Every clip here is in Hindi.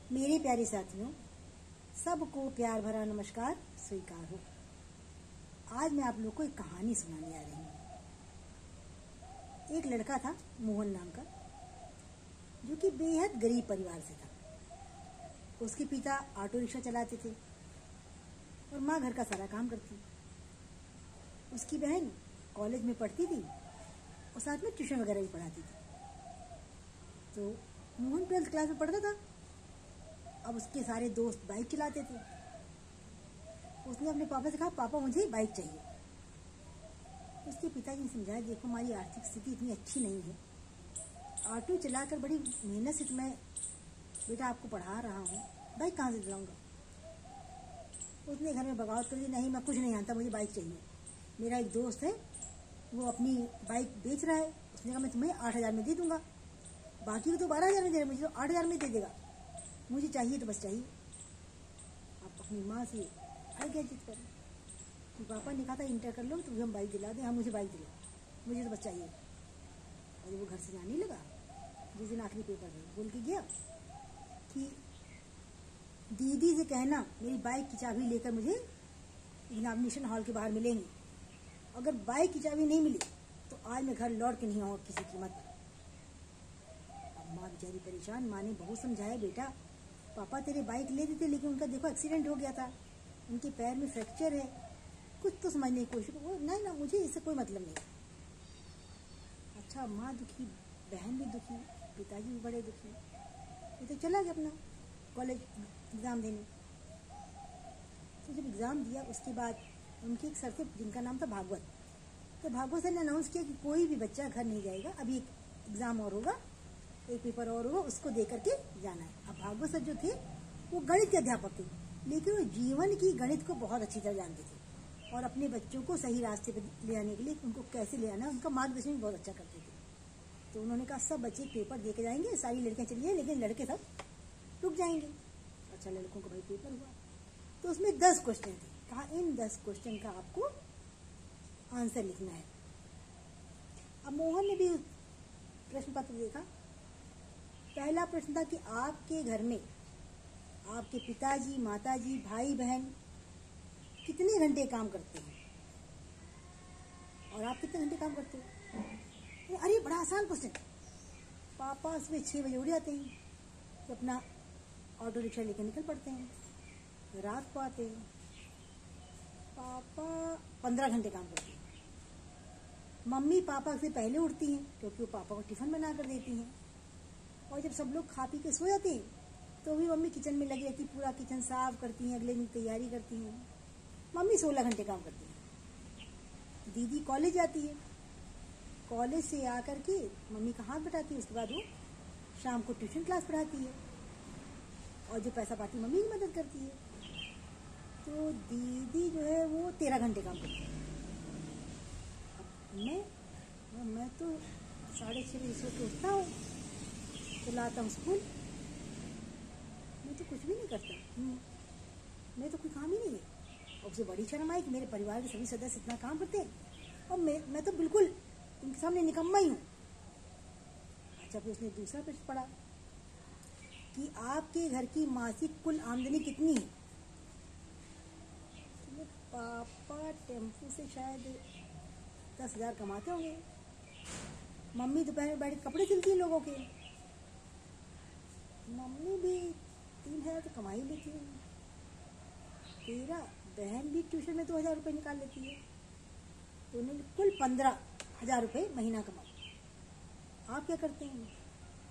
मेरे प्यारे साथियों, सबको प्यार भरा नमस्कार स्वीकार हो। आज मैं आप लोग को एक कहानी सुनाने आ रही हूँ। एक लड़का था मोहन नाम का, जो कि बेहद गरीब परिवार से था। उसके पिता ऑटो रिक्शा चलाते थे और माँ घर का सारा काम करती। उसकी बहन कॉलेज में पढ़ती थी और साथ में ट्यूशन वगैरह भी पढ़ाती थी। तो मोहन 12th क्लास में पढ़ता था। अब उसके सारे दोस्त बाइक चलाते थे। उसने अपने पापा से कहा, पापा मुझे बाइक चाहिए। उसके पिताजी ने समझाया, देखो हमारी आर्थिक स्थिति इतनी अच्छी नहीं है, ऑटो चलाकर बड़ी मेहनत से मैं बेटा आपको पढ़ा रहा हूँ, बाइक कहाँ से दिलाऊंगा। उसने घर में बगावत कर दी, नहीं मैं कुछ नहीं जानता, मुझे बाइक चाहिए। मेरा एक दोस्त है, वो अपनी बाइक बेच रहा है, उसने कहा मैं तुम्हें 8,000 में दे दूंगा, बाकी को तो 12,000 में दे रहे, मुझे तो 8,000 में दे देगा, मुझे चाहिए तो बस चाहिए। आप अपनी माँ से आई गया जिद कर, पापा ने कहा था इंटर कर लो तो हम बाइक दिला दें। हाँ मुझे बाइक दिला, मुझे तो बस चाहिए। और वो घर से जाने लगा, जिस दिन आखिरी पेपर है, बोल के गया कि दीदी से कहना मेरी बाइक की चाबी लेकर मुझे एग्जामिनेशन हॉल के बाहर मिलेंगे। अगर बाइक की चाबी नहीं मिली तो आज मैं घर लौट के नहीं आऊँगा किसी कीमत पर। अब माँ बेचारी परेशान। माँ ने बहुत समझाया, बेटा पापा तेरे बाइक ले देते, लेकिन उनका देखो एक्सीडेंट हो गया था, उनके पैर में फ्रैक्चर है, कुछ तो समझने की कोशिश करो। नहीं ना, मुझे इससे कोई मतलब नहीं। अच्छा, माँ दुखी, बहन भी दुखी, पिताजी भी बड़े दुखी। ये तो चला गया अपना कॉलेज एग्ज़ाम देने। तो जब एग्ज़ाम दिया उसके बाद उनके एक सर थे जिनका नाम था भागवत। तो भागवत सर ने अनाउंस किया कि कोई भी बच्चा घर नहीं जाएगा, अभी एक एग्ज़ाम और होगा, एक पेपर और होगा, उसको दे करके जाना है। अब भागवत सर जो थे वो गणित के अध्यापक थे, लेकिन वो जीवन की गणित को बहुत अच्छी तरह जानते थे और अपने बच्चों को सही रास्ते पर ले आने के लिए उनको कैसे ले आना, उनका मार्गदर्शन भी बहुत अच्छा करते थे। तो उन्होंने कहा सब बच्चे पेपर दे के जाएंगे, सारी लड़कियां चलिए, लेकिन लड़के सब रुक जाएंगे। अच्छा, लड़कों का भाई पेपर हुआ तो उसमें 10 क्वेश्चन थे। कहा इन 10 क्वेश्चन का आपको आंसर लिखना है। अब मोहन ने भी प्रश्न पत्र देखा। पहला प्रश्न था कि आपके घर में आपके पिताजी, माताजी, भाई बहन कितने घंटे काम करते हैं और आप कितने घंटे काम करते हो। अरे बड़ा आसान क्वेश्चन। पापा सुबह 6 बजे उठ जाते हैं, तो अपना ऑटो रिक्शा लेकर निकल पड़ते हैं, रात को आते हैं। पापा 15 घंटे काम करते हैं। मम्मी पापा से पहले उठती हैं क्योंकि वो पापा को टिफिन बना कर देती हैं, और जब सब लोग खा पी के सो जाते हैं तो भी मम्मी किचन में लगी रहती, पूरा किचन साफ करती हैं, अगले दिन तैयारी करती हैं। मम्मी 16 घंटे काम करती हैं। दीदी कॉलेज जाती है, कॉलेज से आकर के मम्मी का हाथ बटाती है, उसके बाद वो शाम को ट्यूशन क्लास पढ़ाती है और जो पैसा पाती मम्मी की मदद करती है। तो दीदी जो है वो 13 घंटे काम करती है। मैं तो 6:30 बजे सो के उठता हूँ, तो लाता हूँ स्कूल। मैं तो कुछ भी नहीं करता, मैं तो कोई काम ही नहीं है। और उसे बड़ी शर्म आई कि मेरे परिवार के सभी सदस्य इतना काम करते हैं और मैं तो बिल्कुल उनके सामने निकम्मा ही हूँ। अच्छा, फिर उसने दूसरा प्रश्न पढ़ा कि आपके घर की मासिक कुल आमदनी कितनी है। तो पापा टेम्पू से शायद 10,000 कमाते होंगे, मम्मी दोपहर में बैठ के कपड़े सिलती है लोगों के, मम्मी भी 3,000 तो कमा ही लेती है, तेरा बहन भी ट्यूशन में 2,000 रुपये निकाल लेती है, तो उन्हें कुल 15,000 रुपये महीना कमाते। आप क्या करते हैं।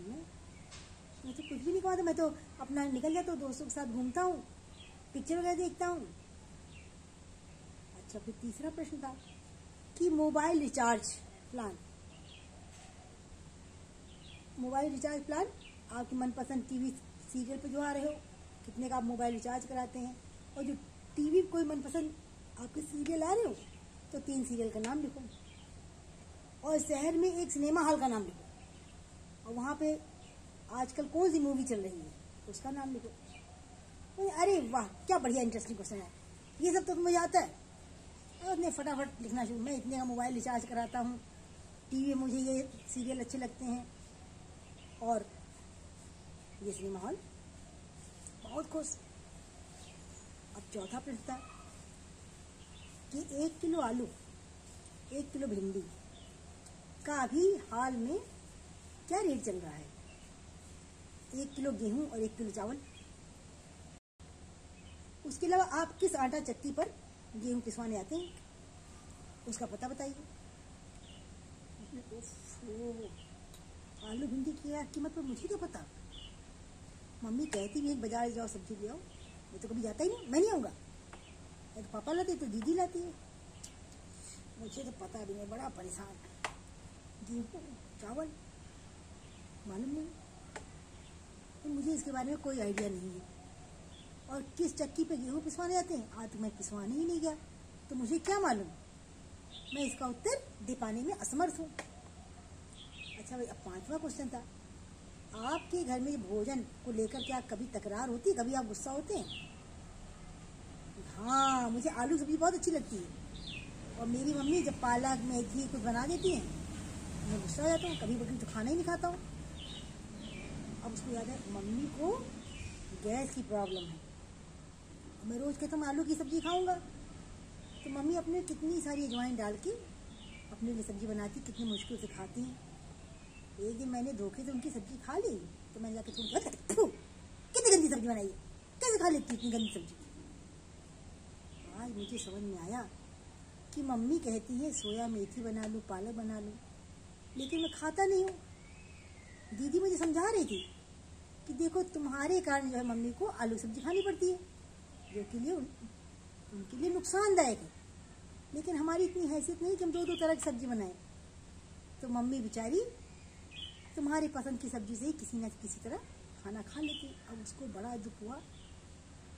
मैं तो कुछ भी नहीं कमाता, मैं तो अपना निकल जाता हूँ, दोस्तों के साथ घूमता हूँ, पिक्चर वगैरह देखता हूँ। अच्छा, फिर तीसरा प्रश्न था कि मोबाइल रिचार्ज प्लान आपकी मनपसंद टीवी सीरियल पे जो आ रहे हो, कितने का आप मोबाइल रिचार्ज कराते हैं, और जो टीवी कोई मनपसंद आपके सीरियल आ रहे हो तो 3 सीरियल का नाम लिखो, और शहर में एक सिनेमा हॉल का नाम लिखो, और वहाँ पे आजकल कौन सी मूवी चल रही है उसका नाम लिखो। अरे वाह, क्या बढ़िया इंटरेस्टिंग क्वेश्चन है, ये सब तो मुझे आता है। उसने फटाफट लिखना शुरू, मैं इतने का मोबाइल रिचार्ज कराता हूँ, टीवी में मुझे ये सीरियल अच्छे लगते हैं, और ये सिनेमा हॉल बहुत खुश। अब चौथा प्रश्न था कि 1 किलो आलू, 1 किलो भिंडी का अभी हाल में क्या रेट चल रहा है? 1 किलो गेहूं और 1 किलो चावल। उसके अलावा आप किस आटा चक्की पर गेहूं पिसवाने आते हैं, उसका पता बताइए। आलू भिंडी की कीमत पर मुझे क्या पता। मम्मी कहती भी है बाजार जाओ सब्जी ले आओ, मैं तो कभी जाता ही नहीं, मैं नहीं आऊँगा। तो पापा लाते तो दीदी लाती है, मुझे तो पता भी नहीं, बड़ा परेशान। गेहूँ चावल मालूम नहीं, तो मुझे इसके बारे में कोई आइडिया नहीं है। और किस चक्की पे गेहूँ पिसवाने जाते हैं, आज तो मैं पिसवाने ही नहीं गया, तो मुझे क्या मालूम। मैं इसका उत्तर दे पाने में असमर्थ हूँ। अच्छा भाई, अब 5वां क्वेश्चन था, आपके घर में भोजन को लेकर क्या कभी तकरार होती है, कभी आप गुस्सा होते हैं? हाँ, मुझे आलू सब्जी बहुत अच्छी लगती है, और मेरी मम्मी जब पालक मेथी कुछ बना देती हैं मैं गुस्सा हो जाता हूँ, कभी कभी तो खाना ही नहीं खाता हूँ। अब उसको याद है मम्मी को गैस की प्रॉब्लम है, मैं रोज़ कहता हूँ आलू की सब्जी खाऊंगा, तो मम्मी अपने कितनी सारी अजवाइन डाल के अपने लिए सब्जी बनाती, कितनी मुश्किल से खाती हैं। एक दिन मैंने धोखे से उनकी सब्जी खा ली, तो मैंने जाके कितनी गंदी सब्जी बनाई है, कैसे खा लेती इतनी गंदी सब्जी। आज मुझे समझ में आया कि मम्मी कहती है सोया मेथी बना लूँ, पालक बना लूँ, लेकिन मैं खाता नहीं हूँ। दीदी मुझे समझा रही थी कि देखो तुम्हारे कारण जो है मम्मी को आलू सब्जी खानी पड़ती है, जो के लिए उनके लिए नुकसानदायक है, लेकिन हमारी इतनी हैसियत नहीं कि हम 2-2 तरह की सब्जी बनाएं। तो मम्मी बेचारी तुम्हारी पसंद की सब्जी से ही किसी न किसी तरह खाना खा लेती। अब उसको बड़ा दुख हुआ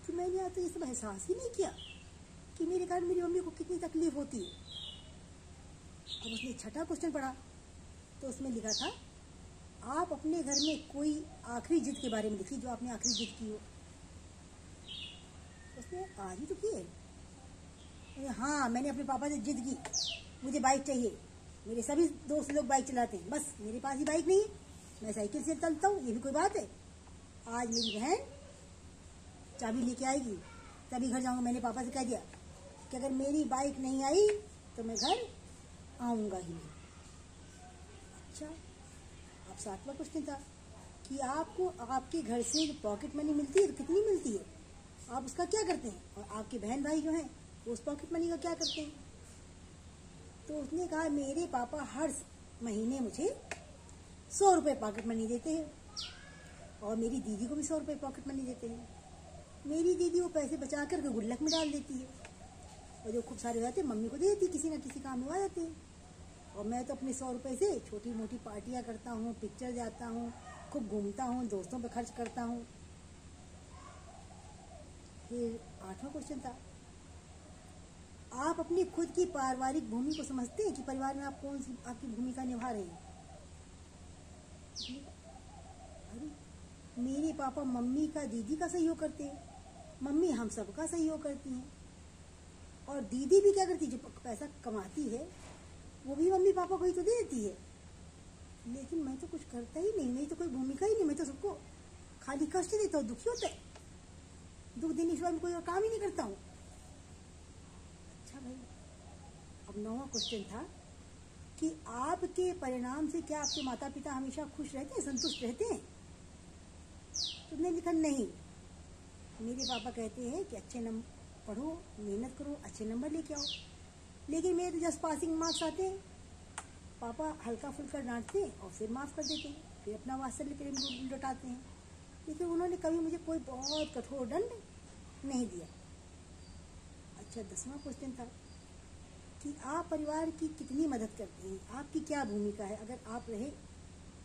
कि मैंने आज तो ये सब एहसास ही नहीं किया कि मेरे कारण मेरी मम्मी को कितनी तकलीफ होती है। अब उसने 6वां क्वेश्चन पढ़ा, तो उसमें लिखा था आप अपने घर में कोई आखिरी जिद के बारे में लिखिए, जो आपने आखिरी जिद की हो। उसने आज ही तो की है। हाँ, मैंने अपने पापा से जिद की, मुझे बाइक चाहिए। मेरे सभी दोस्त लोग बाइक चलाते हैं, बस मेरे पास ही बाइक नहीं है, मैं साइकिल से चलता हूँ, ये भी कोई बात है। आज मेरी बहन चाबी लेके आएगी, तभी घर जाऊँगा। मैंने पापा से कह दिया कि अगर मेरी बाइक नहीं आई तो मैं घर आऊँगा ही नहीं। अच्छा, अब 7वां क्वेश्चन था कि आपको आपके घर से पॉकेट मनी मिलती है तो कितनी मिलती है, आप उसका क्या करते हैं, और आपके बहन भाई जो हैं वो उस पॉकेट मनी का क्या करते हैं। तो उसने कहा मेरे पापा हर महीने मुझे 100 रुपये पॉकेट मनी देते हैं, और मेरी दीदी को भी 100 रुपये पॉकेट मनी देते हैं। मेरी दीदी वो पैसे बचा करके गुल्लक में डाल देती है, और जो खूब सारे रहते हैं मम्मी को दे देती, किसी न किसी काम में आ जाते हैं। और मैं तो अपने 100 रुपये से छोटी मोटी पार्टियाँ करता हूँ, पिक्चर जाता हूँ, खूब घूमता हूँ, दोस्तों पर खर्च करता हूँ। फिर 8वां क्वेश्चन था, आप अपनी खुद की पारिवारिक भूमि को समझते हैं कि परिवार में आप कौन सी आपकी भूमिका निभा रहे हैं। अरे, मेरे पापा मम्मी का दीदी का सहयोग करते हैं, मम्मी हम सबका सहयोग करती हैं, और दीदी भी क्या करती है, जो पैसा कमाती है वो भी मम्मी पापा को ही तो दे देती है। लेकिन मैं तो कुछ करता ही नहीं, मेरी तो कोई भूमिका ही नहीं, मैं तो सबको खाली कष्ट देता हूँ, दुखी होता है, दुख देने के बाद मैं कोई और काम ही नहीं करता हूँ। अच्छा भाई, अब 9वां क्वेश्चन था कि आपके परिणाम से क्या आपके माता पिता हमेशा खुश रहते हैं, संतुष्ट रहते हैं। तुमने लिखा नहीं, मेरे पापा कहते हैं कि अच्छे नंबर पढ़ो, मेहनत करो, अच्छे नंबर लेके आओ, लेकिन मेरे तो जस्ट पासिंग मार्क्स आते हैं। पापा हल्का फुल्का डांटते हैं और फिर माफ़ कर देते हैं, फिर अपना वात्सल्य प्रेम लौटाते हैं, लेकिन उन्होंने कभी मुझे कोई बहुत कठोर दंड नहीं दिया। अच्छा, 10वां क्वेश्चन था कि आप परिवार की कितनी मदद करते हैं, आपकी क्या भूमिका है, अगर आप रहे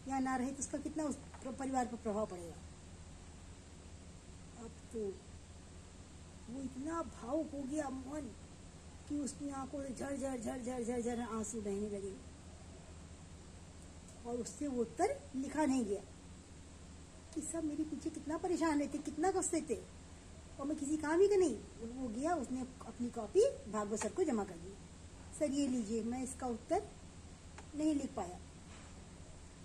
या ना रहे तो उसका कितना उस परिवार पर प्रभाव पड़ेगा। अब तो वो इतना भावुक हो गया मन कि उसकी आंखों से झर झर झर झर आंसू बहने लगे, और उससे वो उत्तर लिखा नहीं गया कि सब मेरे पीछे कितना परेशान रहते, कितना गुस्से थे, और मैं किसी काम ही का नहीं। वो गया, उसने अपनी कॉपी भागवत सर को जमा कर दी, सर ये लीजिए, मैं इसका उत्तर नहीं लिख पाया।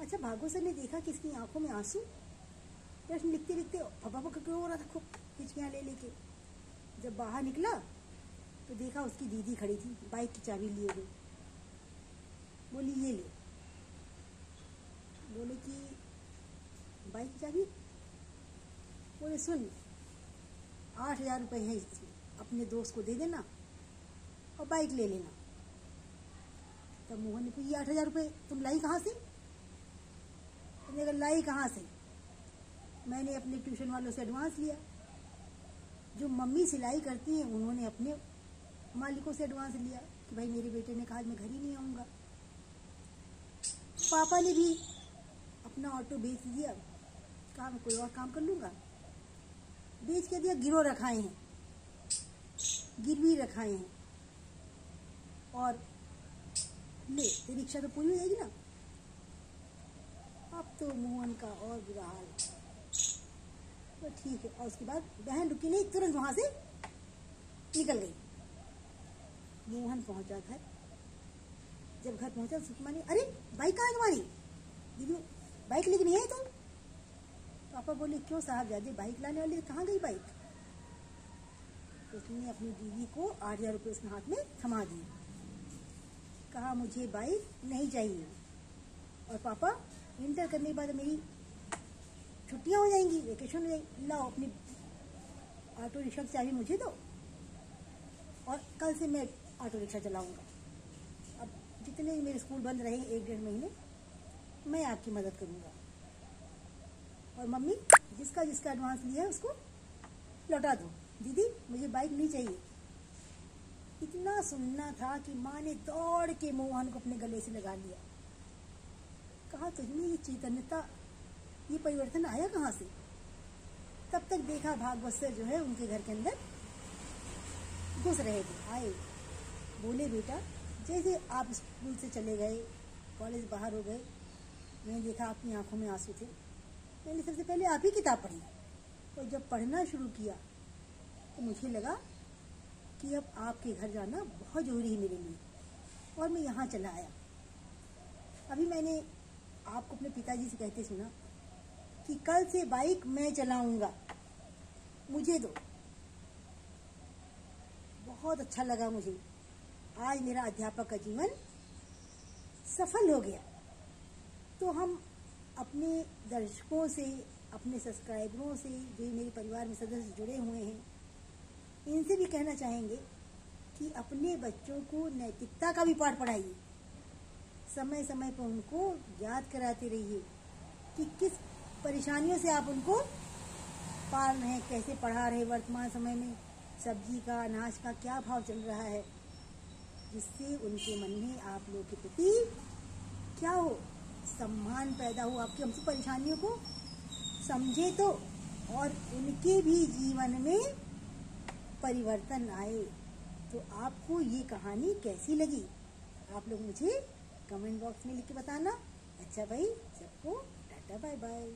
अच्छा, भागवत सर ने देखा कि इसकी आंखों में आंसू, प्रश्न लिखते लिखते पापा को रो रहा था खूब हिचकियाँ ले लेके। जब बाहर निकला तो देखा उसकी दीदी खड़ी थी, बाइक की चाबी लिए हुए। बोली ये ले। बोले कि बाइक की चाबी? बोले सुन, 8,000 रुपये है इसमें, अपने दोस्त को दे देना और बाइक ले लेना। तब मोहन ने पूछा, ये 8,000 रुपये तुम लाई कहाँ से? तुमने कहा लाई कहाँ से? मैंने अपने ट्यूशन वालों से एडवांस लिया। जो मम्मी सिलाई करती हैं उन्होंने अपने मालिकों से एडवांस लिया कि भाई मेरे बेटे ने कहा मैं घर ही नहीं आऊँगा। पापा ने भी अपना ऑटो बेच दिया, कहा मैं कोई और काम कर लूँगा। बेच के दिया, गिरवी रखाए हैं और ले तेरी इच्छा तो पूरी हो जाएगी ना। अब तो मोहन का और बुरा हाल। तो ठीक है। और उसके बाद बहन रुकी नहीं, तुरंत वहां से निकल गई। मोहन पहुंचा घर। जब घर पहुंचा सुषमा ने, अरे बाइक कहाँ है तुम्हारी? दीदी बाइक लेके नहीं आई तुम? पापा बोले क्यों साहबजादे, बाइक लाने वाले कहाँ गई बाइक? तो उसने अपनी दीदी को 8,000 रुपये उसने हाथ में थमा दिए। कहा मुझे बाइक नहीं चाहिए, और पापा इंटर करने के बाद मेरी छुट्टियां हो जाएंगी, वेकेशन हो जाएगी, लाओ अपनी ऑटो रिक्शा की चाबी मुझे दो और कल से मैं ऑटो रिक्शा चलाऊंगा। अब जितने मेरे स्कूल बंद रहे 1-1.5 महीने मैं आपकी मदद करूंगा, और मम्मी जिसका एडवांस लिया है उसको लौटा दो। दीदी मुझे बाइक नहीं चाहिए। इतना सुनना था कि माँ ने दौड़ के मोहन को अपने गले से लगा लिया। कहा तुझमें ये चैतन्यता, ये परिवर्तन आया कहाँ से? तब तक देखा भागवत जो है उनके घर के अंदर घुस रहे थे। आए, बोले बेटा जैसे आप स्कूल से चले गए, कॉलेज बाहर हो गए, मैंने देखा आपकी आंखों में आंसू थे। मैंने सबसे पहले आप ही किताब पढ़ी, और जब पढ़ना शुरू किया तो मुझे लगा कि अब आपके घर जाना बहुत ज़रूरी है मेरे लिए, और मैं यहाँ चला आया। अभी मैंने आपको अपने पिताजी से कहते सुना कि कल से बाइक मैं चलाऊंगा, मुझे दो। बहुत अच्छा लगा मुझे। आज मेरा अध्यापक का जीवन सफल हो गया। तो हम अपने दर्शकों से, अपने सब्सक्राइबरों से, जो मेरे परिवार में सदस्य जुड़े हुए हैं, इनसे भी कहना चाहेंगे कि अपने बच्चों को नैतिकता का भी पाठ पढ़ाइए। समय समय पर उनको याद कराते रहिए कि किस परेशानियों से आप उनको पाल रहे हैं, कैसे पढ़ा रहे। वर्तमान समय में सब्जी का, अनाज का क्या भाव चल रहा है, जिससे उनके मन में आप लोगों के प्रति क्या हो, सम्मान पैदा हो, आपकी हमसे परेशानियों को समझे तो, और उनके भी जीवन में परिवर्तन आए। तो आपको ये कहानी कैसी लगी आप लोग मुझे कमेंट बॉक्स में लिख के बताना। अच्छा भाई, सबको टाटा बाय बाय।